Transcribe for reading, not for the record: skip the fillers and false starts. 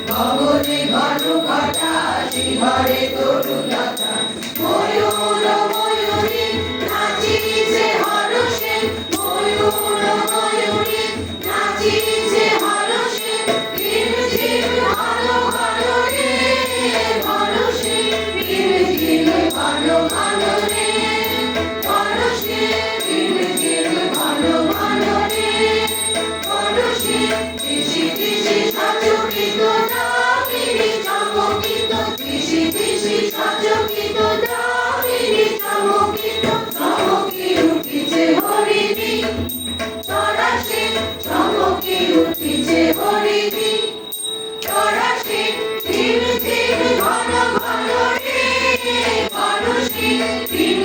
গগনে ঘন ঘটা শিহরে তরুলতা ময়ূর ময়ূরী নাচিছে হরষে ময়ূর ময়ূরী নাচিছে হরষে ঝিম ঝিম ভালো ভালো রে হরষে ঝিম ঝিম ভালো ভালো রে হরষে ঝিম ঝিম ভালো ভালো রে হরষে দিশি দিশি সাজকিত দামিনী চমকিত দিশি দিশি সাজকিত দামিনী চমকিত চমকি উঠিছে হরিণী তরাসে চমকি উঠিছে হরিণী তরাসে ঝিম ঝিম ঘন ঘন রে হরষে ঝিম